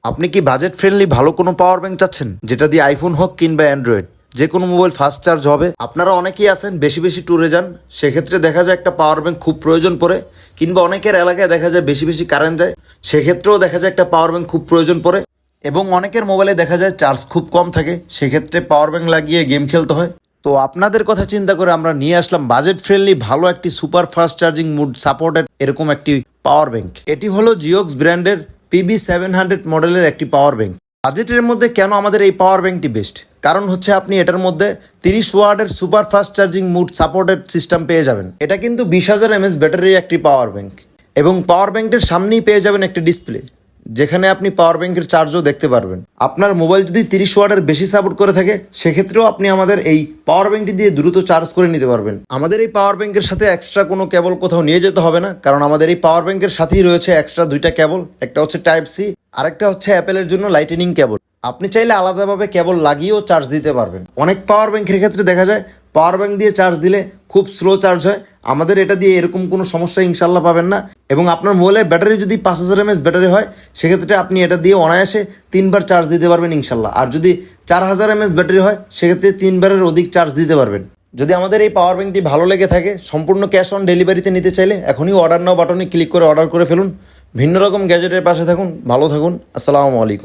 আপনি কি budget friendly ভালো কোনো পাওয়ার ব্যাংক চাচ্ছেন, যেটা দিয়ে আইফোন হোক কিংবা অ্যান্ড্রয়েড যে কোনো মোবাইল ফাস্ট চার্জ হবে? আপনারা অনেকেই আছেন বেশি বেশি ট্যুরে যান, সেক্ষেত্রে দেখা যায় একটা পাওয়ার ব্যাংক খুব প্রয়োজন পড়ে, কিংবা অনেকের এলাকায় দেখা যায় বেশি বেশি কারেন্ট যায়, সেক্ষেত্রেও দেখা যায় একটা পাওয়ার ব্যাংক খুব প্রয়োজন পড়ে। এবং অনেকের মোবাইলে দেখা যায় চার্জ খুব কম থাকে, সেক্ষেত্রে পাওয়ার ব্যাংক লাগিয়ে গেম খেলতে হয়। তো আপনাদের কথা চিন্তা করে আমরা নিয়ে আসলাম বাজেট ফ্রেন্ডলি ভালো একটি super fast charging mode supported এরকম একটি পাওয়ার ব্যাংক। এটি হলো জিওক্স ব্র্যান্ডের PB700 মডেলের একটি পাওয়ার ব্যাংক। বাজেটের মধ্যে কেন আমাদের এই পাওয়ার ব্যাংকটি বেস্ট? কারণ হচ্ছে আপনি এটার মধ্যে 30 ওয়াটের super fast charging mode supported system পেয়ে যাবেন। এটা কিন্তু 20,000 mAh ব্যাটারির একটি পাওয়ার ব্যাংক, এবং পাওয়ার ব্যাংকের সামনেই পেয়ে যাবেন একটি ডিসপ্লে, যেখানে আপনি পাওয়ার ব্যাংকের চার্জও দেখতে পারবেন। আপনার মোবাইল যদি 30 ওয়াটের বেশি সাপোর্ট করে থাকে, সেক্ষেত্রেও আপনি আমাদের এই পাওয়ার ব্যাংকটি দিয়ে দ্রুত চার্জ করে নিতে পারবেন। আমাদের এই পাওয়ার ব্যাংকের সাথে এক্সট্রা কোনো কেবল কোথাও নিয়ে যেতে হবে না, কারণ আমাদের এই পাওয়ার ব্যাংকের সাথেই রয়েছে এক্সট্রা দুইটা কেবল। একটা হচ্ছে টাইপ সি, আরেকটা হচ্ছে অ্যাপেলের জন্য লাইটেনিং কেবল। আপনি চাইলে আলাদাভাবে কেবল লাগিয়েও চার্জ দিতে পারবেন। অনেক পাওয়ার ব্যাংকের ক্ষেত্রে দেখা যায় পাওয়ার ব্যাংক দিয়ে চার্জ দিলে খুব স্লো চার্জ হয়। আমাদের এটা দিয়ে এরকম কোনো সমস্যা ইনশাল্লাহ পাবেন না। এবং আপনার মোবাইলের ব্যাটারি যদি 5000 mAh ব্যাটারি হয়, সেক্ষেত্রে আপনি এটা দিয়ে অনায়াসে 3বার চার্জ দিতে পারবেন ইনশাল্লাহ। আর যদি 4000 mAh ব্যাটারি হয়, সেক্ষেত্রে 3বারের অধিক চার্জ দিতে পারবেন। যদি আমাদের এই পাওয়ার ব্যাংকটি ভালো লেগে থাকে, সম্পূর্ণ ক্যাশ অন ডেলিভারিতে নিতে চাইলে এখনই অর্ডার নাও বাটনে ক্লিক করে অর্ডার করে ফেলুন। ভিন্ন রকম গ্যাজেটের পাশে থাকুন, ভালো থাকুন। আসসালামু আলাইকুম।